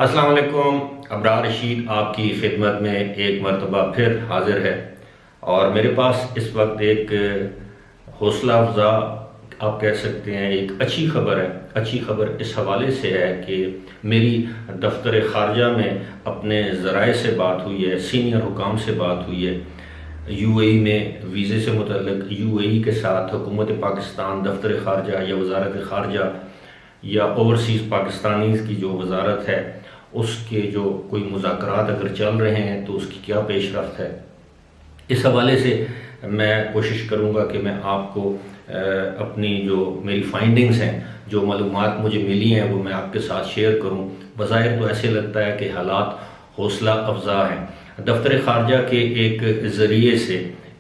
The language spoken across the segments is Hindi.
अस्सलाम वालेकुम। अबरार रशीद आपकी खिदमत में एक मरतबा फिर हाजिर है और मेरे पास इस वक्त एक हौसला अफजा आप कह सकते हैं एक अच्छी खबर है। अच्छी खबर इस हवाले से है कि मेरी दफ्तर ख़ारजा में अपने ज़राए से बात हुई है, सीनियर हुकाम से बात हुई है। यूएई में वीज़े से मुतल्लिक यूएई के साथ हुकूमत पाकिस्तान दफ्तर ख़ारजा या वज़ारत ख़ारजा या ओवरसीज़ पाकिस्तानीज़ की जो वजारत है उसके जो कोई मुज़ाकरात अगर चल रहे हैं तो उसकी क्या पेशरफ्त है, इस हवाले से मैं कोशिश करूँगा कि मैं आपको अपनी जो मेरी फाइंडिंग्स हैं, जो मालूमात मुझे मिली हैं, वो मैं आपके साथ शेयर करूँ। बज़ाहिर तो ऐसे लगता है कि हालात हौसला अफजा हैं। दफ्तर ख़ारजा के एक ज़रिए से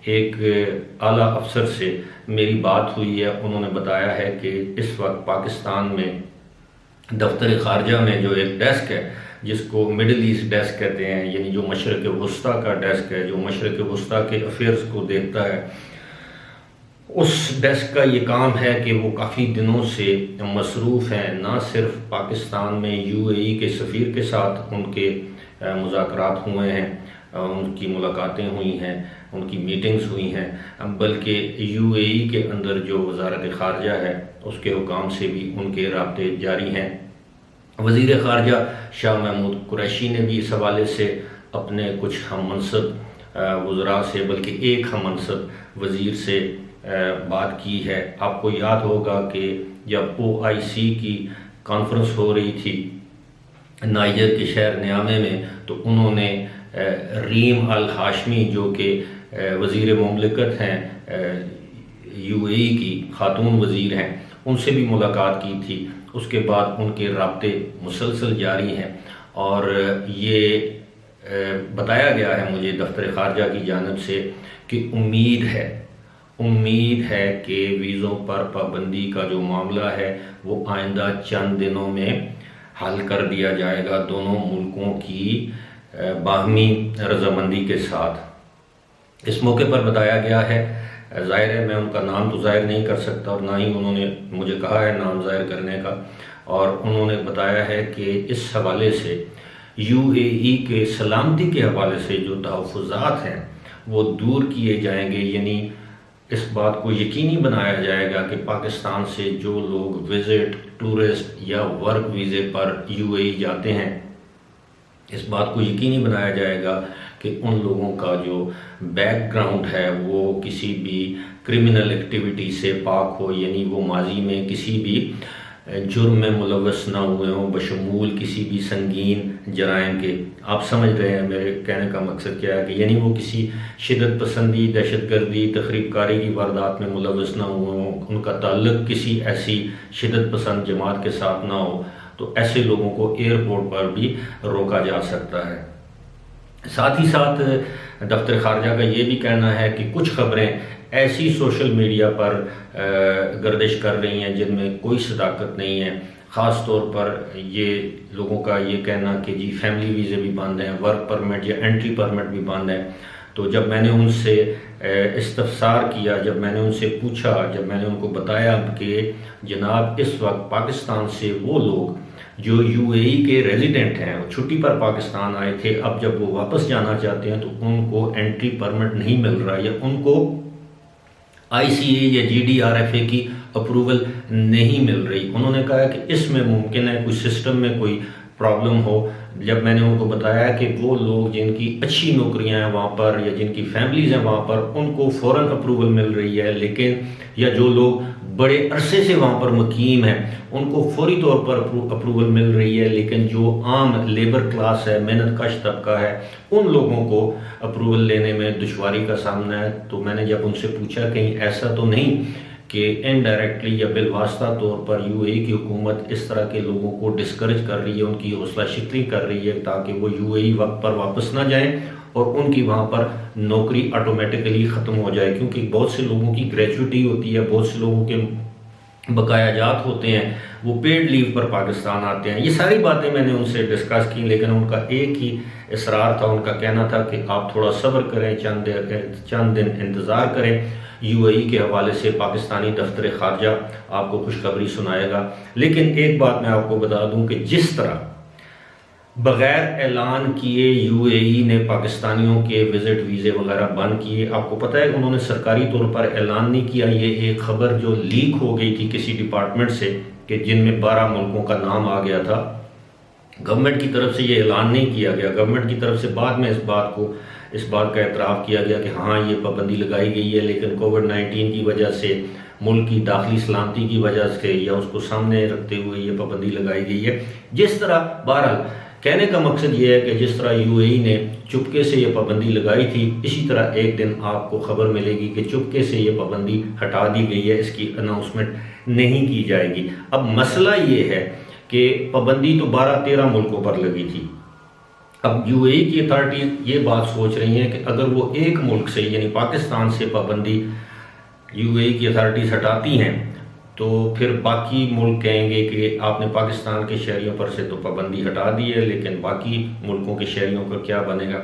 एक आला अफसर से मेरी बात हुई है। उन्होंने बताया है कि इस वक्त पाकिस्तान में दफ्तर ख़ारजा में जो एक डेस्क है जिसको मिडल ईस्ट डेस्क कहते हैं, यानी जो मशरक़ वस्ता का डेस्क है, जो मशरक़ वस्ता के अफेयर्स को देखता है, उस डेस्क का ये काम है कि वो काफ़ी दिनों से मसरूफ़ हैं। ना सिर्फ पाकिस्तान में यूएई के सफ़ीर के साथ उनके मुज़ाकरात हुए हैं, उनकी मुलाकातें हुई हैं, उनकी मीटिंग्स हुई हैं, बल्कि यूएई के अंदर जो वज़ारत ख़ारजा है उसके हुकाम से भी उनके राब्ते जारी हैं। वज़ीर ख़ारजा शाह महमूद कुरैशी ने भी इस हवाले से अपने कुछ हम मनसब वज़रा से, बल्कि एक हम मनसब वज़ीर से बात की है। आपको याद होगा कि जब OIC की कॉन्फ्रेंस हो रही थी नाइजर के शहर नियामे में, तो उन्होंने रीम अल हाशमी जो कि वज़ीर मुमलिकत हैं, यूएई की खातून वज़ीर हैं, उनसे भी मुलाकात की थी। उसके बाद उनके राब्ते मुसलसल जारी हैं और ये बताया गया है मुझे दफ्तर ख़ारजा की जानिब से कि उम्मीद है कि वीज़ों पर पाबंदी का जो मामला है वो आइंदा चंद दिनों में हल कर दिया जाएगा, दोनों मुल्कों की बाहमी रजामंदी के साथ। इस मौके पर बताया गया है, ज़ाहिर है मैं उनका नाम तो ज़ाहिर नहीं कर सकता और ना ही उन्होंने मुझे कहा है नाम ज़ाहिर करने का, और उन्होंने बताया है कि इस हवाले से यूएई के सलामती के हवाले से जो तहफ़्फ़ुज़ात हैं वो दूर किए जाएंगे, यानी इस बात को यकीनी बनाया जाएगा कि पाकिस्तान से जो लोग विज़िट, टूरिस्ट या वर्क वीज़े पर यूएई जाते हैं, इस बात को यकीनी बनाया जाएगा कि उन लोगों का जो बैकग्राउंड है वो किसी भी क्रिमिनल एक्टिविटी से पाक हो, यानी वो माजी में किसी भी जुर्म में मुलव्वस ना हुए हों, बशमूल किसी भी संगीन जराइम के। आप समझ रहे हैं मेरे कहने का मकसद क्या है कि यानी वो किसी शिदत पसंदी, दहशतगर्दी, तखरीबकारी की वारदात में मुलव्वस ना हुए हों, उनका ताल्लुक किसी ऐसी शिदत पसंद जमात के साथ ना हो, तो ऐसे लोगों को एयरपोर्ट पर भी रोका जा सकता है। साथ ही साथ दफ्तर ख़ारजा का ये भी कहना है कि कुछ खबरें ऐसी सोशल मीडिया पर गर्दिश कर रही हैं जिनमें कोई सदाकत नहीं है। ख़ास तौर पर ये लोगों का ये कहना कि जी फैमिली वीज़े भी बंद हैं, वर्क परमिट या एंट्री परमिट भी बंद है। तो जब मैंने उनसे इस्तफसार किया, जब मैंने उनसे पूछा, जब मैंने उनको बताया कि जनाब इस वक्त पाकिस्तान से वो लोग जो यूएई के रेजिडेंट हैं, छुट्टी पर पाकिस्तान आए थे, अब जब वो वापस जाना चाहते हैं तो उनको एंट्री परमिट नहीं मिल रहा या उनको ICA या GDRFA की अप्रूवल नहीं मिल रही। उन्होंने कहा कि इसमें मुमकिन है कोई सिस्टम में कोई प्रॉब्लम हो। जब मैंने उनको बताया कि वो लोग जिनकी अच्छी नौकरियां हैं वहाँ पर या जिनकी फैमिलीज़ हैं वहाँ पर, उनको फ़ौरन अप्रूवल मिल रही है, लेकिन या जो लोग बड़े अरसे से वहाँ पर मुकीम हैं उनको फौरी तौर पर अप्रूवल मिल रही है, लेकिन जो आम लेबर क्लास है, मेहनत कश तबका है, उन लोगों को अप्रूवल लेने में दुश्वारी का सामना है। तो मैंने जब उनसे पूछा कहीं ऐसा तो नहीं कि इनडायरेक्टली या बिलवास्ता तौर पर यूएई की हुकूमत इस तरह के लोगों को डिस्करेज कर रही है, उनकी हौसला शिकनी कर रही है ताकि वो यूएई वक्त पर वापस ना जाएं और उनकी वहाँ पर नौकरी ऑटोमेटिकली ख़त्म हो जाए, क्योंकि बहुत से लोगों की ग्रेजुएटी होती है, बहुत से लोगों के बकाया जात होते हैं, वो पेड लीव पर पाकिस्तान आते हैं। ये सारी बातें मैंने उनसे डिस्कस की, लेकिन उनका एक ही इसरार था, उनका कहना था कि आप थोड़ा सब्र करें, चंद दिन इंतज़ार करें, यूएई के हवाले से पाकिस्तानी दफ्तर ख़ारजा आपको खुशखबरी सुनाएगा। लेकिन एक बात मैं आपको बता दूं कि जिस तरह बग़ैर ऐलान किए यूएई ने पाकिस्तानियों के विज़िट वीज़े वगैरह बंद किए। आपको पता है उन्होंने सरकारी तौर पर ऐलान नहीं किया। ये एक ख़बर जो लीक हो गई थी किसी डिपार्टमेंट से कि जिनमें 12 मुल्कों का नाम आ गया था। गवर्नमेंट की तरफ से ये ऐलान नहीं किया गया। गवर्नमेंट की तरफ से बाद में इस बात का एतराफ़ किया गया कि हाँ ये पाबंदी लगाई गई है, लेकिन कोविड-19 की वजह से, मुल्क की दाखिली सलामती की वजह से या उसको सामने रखते हुए ये पाबंदी लगाई गई है। जिस तरह बहरहाल कहने का मकसद ये है कि जिस तरह यूएई ने चुपके से ये पाबंदी लगाई थी, इसी तरह एक दिन आपको खबर मिलेगी कि चुपके से ये पाबंदी हटा दी गई है, इसकी अनाउंसमेंट नहीं की जाएगी। अब मसला ये है कि पाबंदी तो 12-13 मुल्कों पर लगी थी। अब यूएई की अथॉरिटी ये बात सोच रही हैं कि अगर वो एक मुल्क से यानी पाकिस्तान से पाबंदी यूएई की अथॉरिटीज़ हटाती हैं तो फिर बाकी मुल्क कहेंगे कि आपने पाकिस्तान के शहरियों पर से तो पाबंदी हटा दी है, लेकिन बाकी मुल्कों के शहरियों का क्या बनेगा।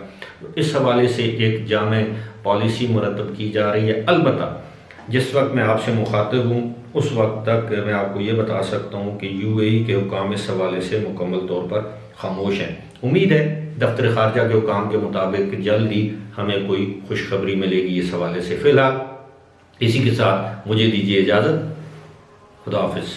इस हवाले से एक जामे पॉलिसी मुरतब की जा रही है। अलबत्ता जिस वक्त मैं आपसे मुखातिब हूँ उस वक्त तक मैं आपको ये बता सकता हूँ कि यूएई के हुकाम इस हवाले से मुकम्मल तौर पर खामोश हैं। उम्मीद है दफ्तर खारजा के हुकाम के मुताबिक जल्द ही हमें कोई खुशखबरी मिलेगी इस हवाले से। फ़िलहाल इसी के साथ मुझे दीजिए इजाज़त। खुदा हाफिज़।